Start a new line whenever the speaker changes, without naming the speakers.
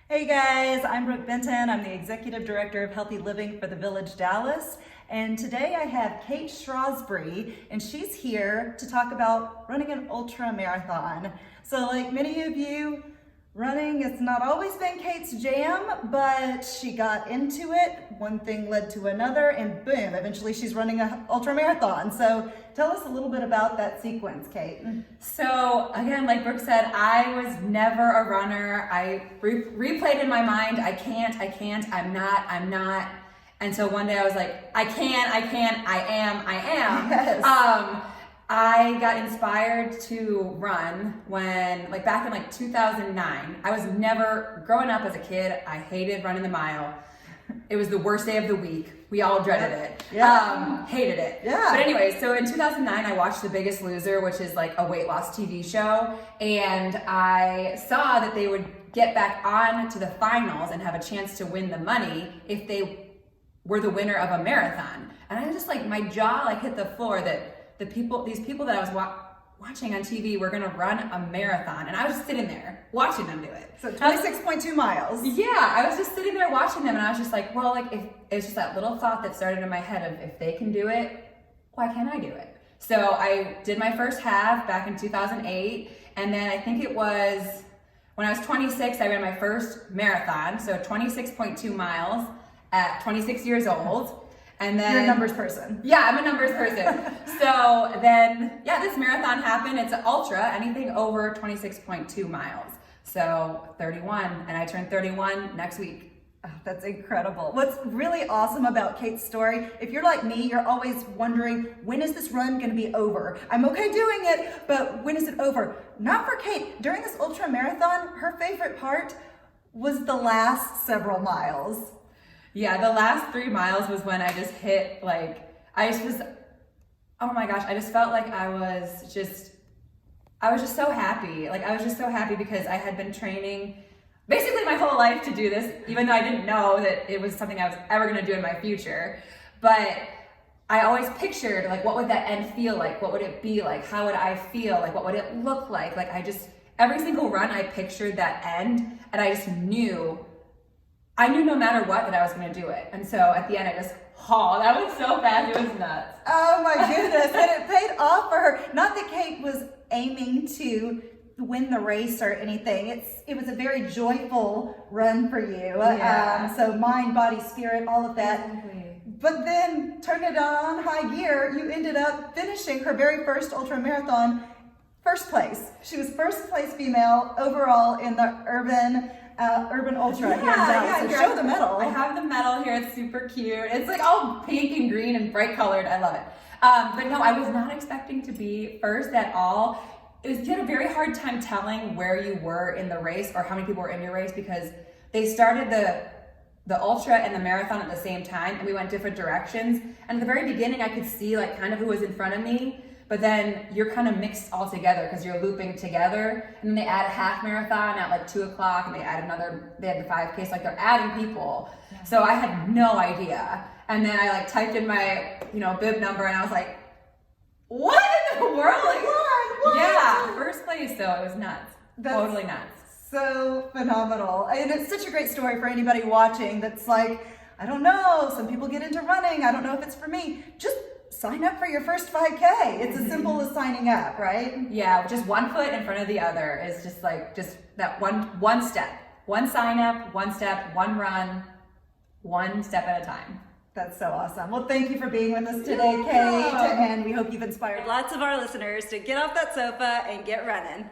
Hey guys, I'm Brooke Benton. I'm the Executive Director of Healthy Living for the Village Dallas. And today I have Kate Shrosbree, and she's here to talk about running an ultra marathon. So like many of you, running has not always been Kate's jam, but she got into it. One thing led to another, and boom, eventually she's running an ultra marathon. So tell us a little bit about that sequence, Kate.
So again, like Brooke said, I was never a runner. I replayed in my mind, I can't, I'm not. Until one day I was like, I can, I am.
Yes.
I got inspired to run when, back in 2009. I was never, growing up as a kid, I hated running the mile. It was the worst day of the week. We all dreaded it.
Yeah.
Hated it.
Yeah.
But anyway, so in 2009, I watched The Biggest Loser, which is like a weight loss TV show. And I saw that they would get back on to the finals and have a chance to win the money if they were the winner of a marathon. And I was just my jaw hit the floor that these people that I was watching on TV were gonna run a marathon. And I was just sitting there watching them do it.
So 26.2 miles.
Yeah, I was just sitting there watching them and I was just if it's just that little thought that started in my head of if they can do it, why can't I do it? So I did my first half back in 2008. And then I think it was when I was 26, I ran my first marathon. So 26.2 miles at 26 years old. And then
You're a numbers person.
Yeah, I'm a numbers person. So then, this marathon happened. It's an ultra, anything over 26.2 miles. So 31, and I turn 31 next week.
Oh, that's incredible. What's really awesome about Kate's story, if you're like me, you're always wondering, when is this run going to be over? I'm okay doing it, but when is it over? Not for Kate. During this ultra marathon, her favorite part was the last several miles.
Yeah, the last 3 miles was when I just hit, oh my gosh, I just felt like I was just so happy. I was just so happy because I had been training basically my whole life to do this, even though I didn't know that it was something I was ever gonna do in my future. But I always pictured, what would that end feel like? What would it be like? How would I feel? What would it look like? Every single run, I pictured that end, and I just knew no matter what that I was going to do it. And so at the end, I just hauled. That was so fast. It was nuts.
Oh my goodness. And it paid off for her. Not that Kate was aiming to win the race or anything. It was a very joyful run for you.
Yeah.
So mind, body, spirit, all of that.
Exactly.
But then turn it on high gear. You ended up finishing her very first ultra marathon first place. She was first place female overall in the urban ultra here in Dallas. So show the medal.
I have the medal here. It's super cute. It's all pink and green and bright colored. I love it. But no, I was not expecting to be first at all. You had a very hard time telling where you were in the race or how many people were in your race because they started the ultra and the marathon at the same time and we went different directions. And at the very beginning, I could see kind of who was in front of me. But then you're kind of mixed all together because you're looping together. And then they add a half marathon at 2 o'clock and they had the 5K. So they're adding people. Yeah. So I had no idea. And then I typed in my, bib number and I was like, what in the world?
What?
Yeah, first place. So it was nuts. Totally nuts.
So phenomenal. And it's such a great story for anybody watching that's I don't know, some people get into running. I don't know if it's for me. Just sign up for your first 5K. It's as simple as signing up, right?
Yeah, just one foot in front of the other is just that one step. One sign up, one step, one run, one step at a time.
That's so awesome. Well, thank you for being with us today, Kate. And we hope you've inspired lots of our listeners to get off that sofa and get running.